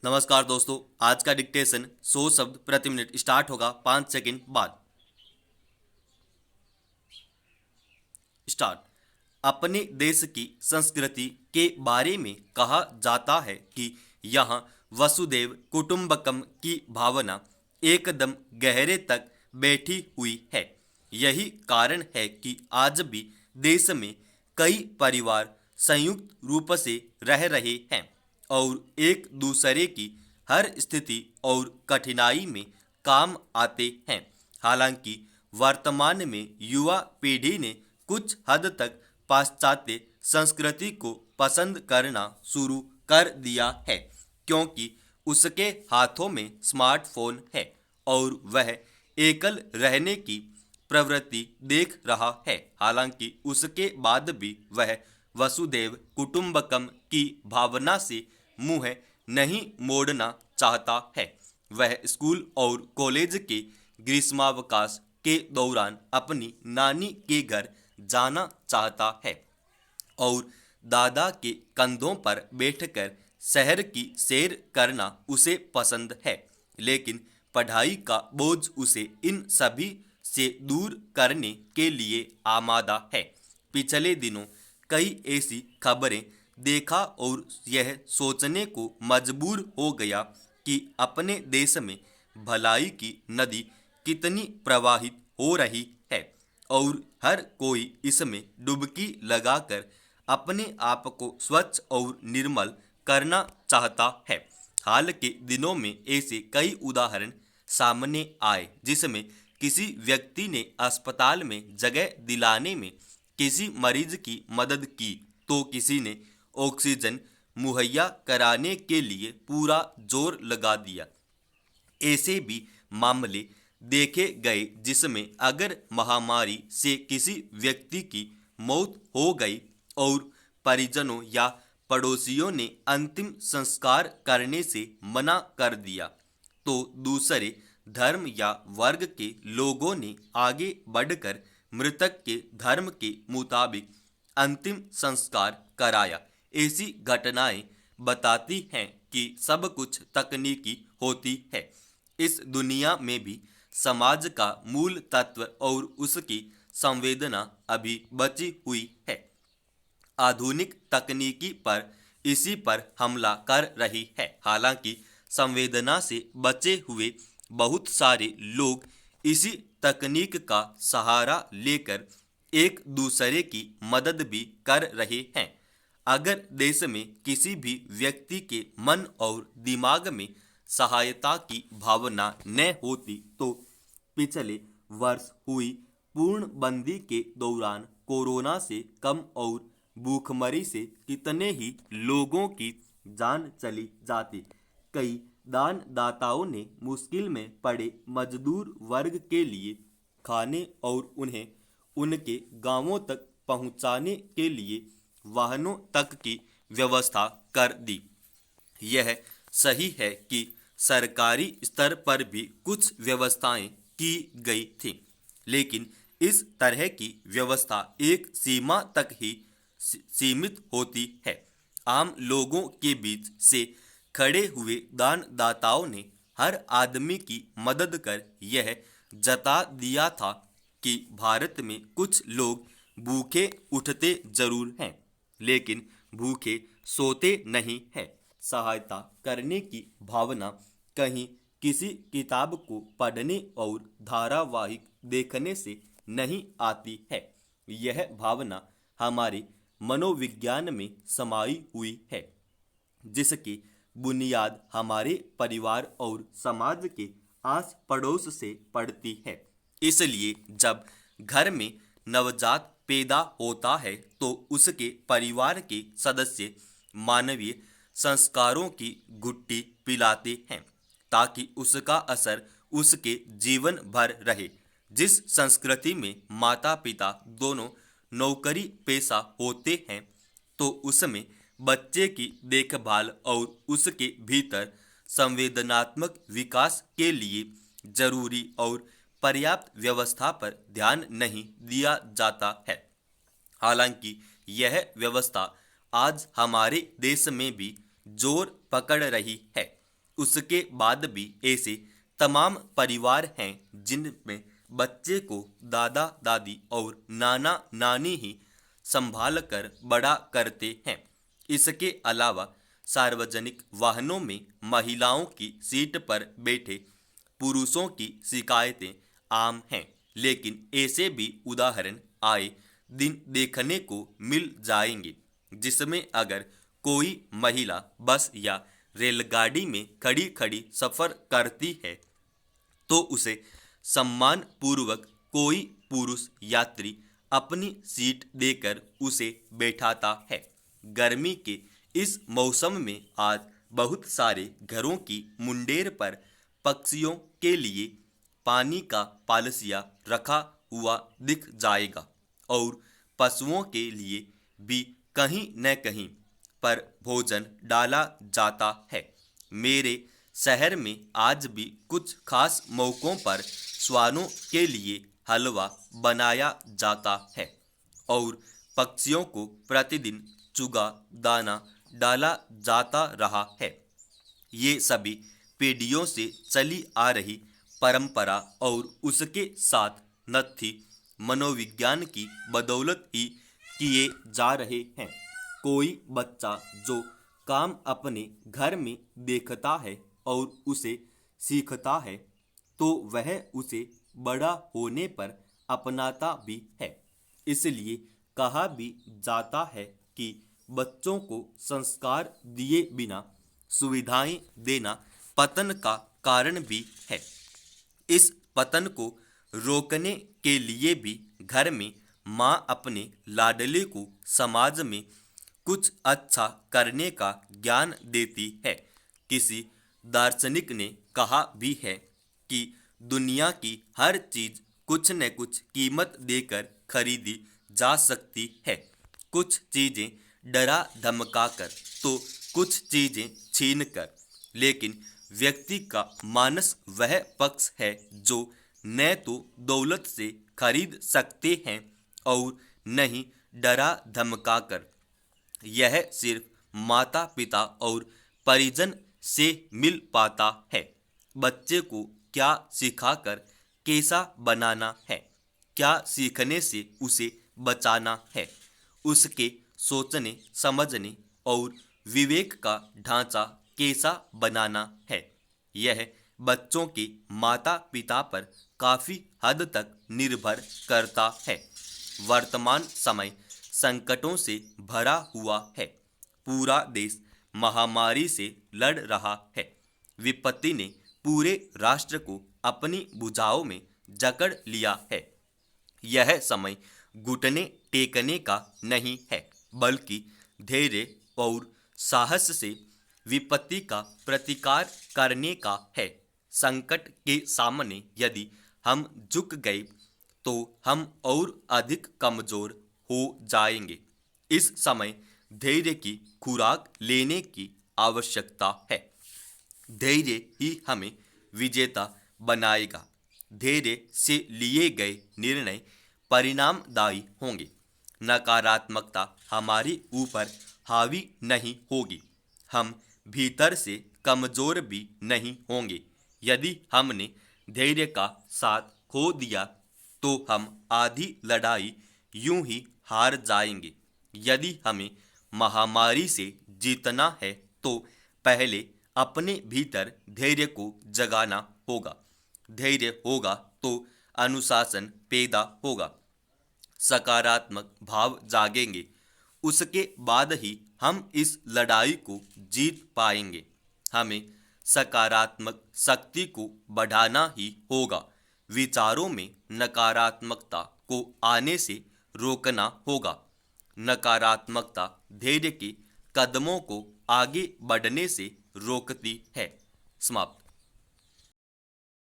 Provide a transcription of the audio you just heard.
नमस्कार दोस्तों, आज का डिक्टेशन 100 शब्द प्रति मिनट स्टार्ट होगा 5 सेकंड बाद। स्टार्ट। अपने देश की संस्कृति के बारे में कहा जाता है कि यहाँ वसुदेव कुटुंबकम की भावना एकदम गहरे तक बैठी हुई है। यही कारण है कि आज भी देश में कई परिवार संयुक्त रूप से रह रहे हैं और एक दूसरे की हर स्थिति और कठिनाई में काम आते हैं। हालांकि वर्तमान में युवा पीढ़ी ने कुछ हद तक पाश्चात्य संस्कृति को पसंद करना शुरू कर दिया है, क्योंकि उसके हाथों में स्मार्टफोन है और वह एकल रहने की प्रवृत्ति देख रहा है। हालांकि उसके बाद भी वह वसुदेव कुटुंबकम की भावना से मुंह नहीं मोड़ना चाहता है। वह स्कूल और कॉलेज के ग्रीष्मावकाश के दौरान अपनी नानी के घर जाना चाहता है और दादा के कंधों पर बैठकर शहर की सैर करना उसे पसंद है, लेकिन पढ़ाई का बोझ उसे इन सभी से दूर करने के लिए आमादा है। पिछले दिनों कई ऐसी खबरें देखा और यह सोचने को मजबूर हो गया कि अपने देश में भलाई की नदी कितनी प्रवाहित हो रही है और हर कोई इसमें डुबकी लगाकर अपने आप को स्वच्छ और निर्मल करना चाहता है। हाल के दिनों में ऐसे कई उदाहरण सामने आए जिसमें किसी व्यक्ति ने अस्पताल में जगह दिलाने में किसी मरीज की मदद की तो किसी ने ऑक्सीजन मुहैया कराने के लिए पूरा जोर लगा दिया। ऐसे भी मामले देखे गए जिसमें अगर महामारी से किसी व्यक्ति की मौत हो गई और परिजनों या पड़ोसियों ने अंतिम संस्कार करने से मना कर दिया, तो दूसरे धर्म या वर्ग के लोगों ने आगे बढ़कर मृतक के धर्म के मुताबिक अंतिम संस्कार कराया। ऐसी घटनाएं बताती हैं कि सब कुछ तकनीकी होती है। इस दुनिया में भी समाज का मूल तत्व और उसकी संवेदना अभी बची हुई है। आधुनिक तकनीकी पर इसी पर हमला कर रही है। हालांकि संवेदना से बचे हुए बहुत सारे लोग इसी तकनीक का सहारा लेकर एक दूसरे की मदद भी कर रहे हैं। अगर देश में किसी भी व्यक्ति के मन और दिमाग में सहायता की भावना न होती तो पिछले वर्ष हुई पूर्णबंदी के दौरान कोरोना से कम और भूखमरी से कितने ही लोगों की जान चली जाती। कई दानदाताओं ने मुश्किल में पड़े मजदूर वर्ग के लिए खाने और उन्हें उनके गांवों तक पहुंचाने के लिए वाहनों तक की व्यवस्था कर दी। यह सही है कि सरकारी स्तर पर भी कुछ व्यवस्थाएं की गई थी, लेकिन इस तरह की व्यवस्था एक सीमा तक ही सीमित होती है। आम लोगों के बीच से खड़े हुए दानदाताओं ने हर आदमी की मदद कर यह जता दिया था कि भारत में कुछ लोग भूखे उठते जरूर हैं, लेकिन भूखे सोते नहीं हैं। सहायता करने की भावना कहीं किसी किताब को पढ़ने और धारावाहिक देखने से नहीं आती है। यह भावना हमारे मनोविज्ञान में समाई हुई है, जिसकी बुनियाद हमारे परिवार और समाज के आस पड़ोस से पड़ती है। इसलिए जब घर में नवजात पैदा होता है तो उसके परिवार के सदस्य मानवीय संस्कारों की घुट्टी पिलाते हैं ताकि उसका असर उसके जीवन भर रहे। जिस संस्कृति में माता पिता दोनों नौकरी पेशा होते हैं तो उसमें बच्चे की देखभाल और उसके भीतर संवेदनात्मक विकास के लिए जरूरी और पर्याप्त व्यवस्था पर ध्यान नहीं दिया जाता है। हालांकि यह व्यवस्था आज हमारे देश में भी जोर पकड़ रही है। उसके बाद भी ऐसे तमाम परिवार हैं जिनमें बच्चे को दादा दादी और नाना नानी ही संभाल कर बड़ा करते हैं। इसके अलावा सार्वजनिक वाहनों में महिलाओं की सीट पर बैठे पुरुषों की शिकायतें आम हैं, लेकिन ऐसे भी उदाहरण आए दिन देखने को मिल जाएंगे जिसमें अगर कोई महिला बस या रेलगाड़ी में खड़ी खड़ी सफर करती है तो उसे सम्मान पूर्वक कोई पुरुष यात्री अपनी सीट देकर उसे बैठाता है। गर्मी के इस मौसम में आज बहुत सारे घरों की मुंडेर पर पक्षियों के लिए पानी का पालसिया रखा हुआ दिख जाएगा और पशुओं के लिए भी कहीं न कहीं पर भोजन डाला जाता है। मेरे शहर में आज भी कुछ खास मौकों पर श्वानों के लिए हलवा बनाया जाता है और पक्षियों को प्रतिदिन चुगा दाना डाला जाता रहा है। ये सभी पीढ़ियों से चली आ रही परंपरा और उसके साथ नत्थी मनोविज्ञान की बदौलत ही किए जा रहे हैं। कोई बच्चा जो काम अपने घर में देखता है और उसे सीखता है तो वह उसे बड़ा होने पर अपनाता भी है। इसलिए कहा भी जाता है कि बच्चों को संस्कार दिए बिना सुविधाएं देना पतन का कारण भी है। इस पतन को रोकने के लिए भी घर में माँ अपने लाडले को समाज में कुछ अच्छा करने का ज्ञान देती है। किसी दार्शनिक ने कहा भी है कि दुनिया की हर चीज कुछ न कुछ कीमत देकर खरीदी जा सकती है। कुछ चीजें डरा धमकाकर तो कुछ चीजें छीन कर, लेकिन व्यक्ति का मानस वह पक्ष है जो न तो दौलत से खरीद सकते हैं और न ही डरा धमकाकर। यह सिर्फ माता पिता और परिजन से मिल पाता है। बच्चे को क्या सिखाकर कैसा बनाना है, क्या सीखने से उसे बचाना है, उसके सोचने समझने और विवेक का ढांचा कैसा बनाना है, यह बच्चों के माता पिता पर काफी हद तक निर्भर करता है। वर्तमान समय संकटों से भरा हुआ है। पूरा देश महामारी से लड़ रहा है। विपत्ति ने पूरे राष्ट्र को अपनी भुजाओं में जकड़ लिया है। यह समय घुटने टेकने का नहीं है, बल्कि धैर्य और साहस से विपत्ति का प्रतिकार करने का है। संकट के सामने यदि हम झुक गए तो हम और अधिक कमजोर हो जाएंगे। इस समय धैर्य की खुराक लेने की आवश्यकता है। धैर्य ही हमें विजेता बनाएगा। धैर्य से लिए गए निर्णय परिणामदायी होंगे। नकारात्मकता हमारे ऊपर हावी नहीं होगी। हम भीतर से कमजोर भी नहीं होंगे। यदि हमने धैर्य का साथ खो दिया तो हम आधी लड़ाई यूं ही हार जाएंगे। यदि हमें महामारी से जीतना है तो पहले अपने भीतर धैर्य को जगाना होगा। धैर्य होगा तो अनुशासन पैदा होगा, सकारात्मक भाव जागेंगे। उसके बाद ही हम इस लड़ाई को जीत पाएंगे। हमें सकारात्मक शक्ति को बढ़ाना ही होगा। विचारों में नकारात्मकता को आने से रोकना होगा। नकारात्मकता धैर्य के कदमों को आगे बढ़ने से रोकती है। समाप्त।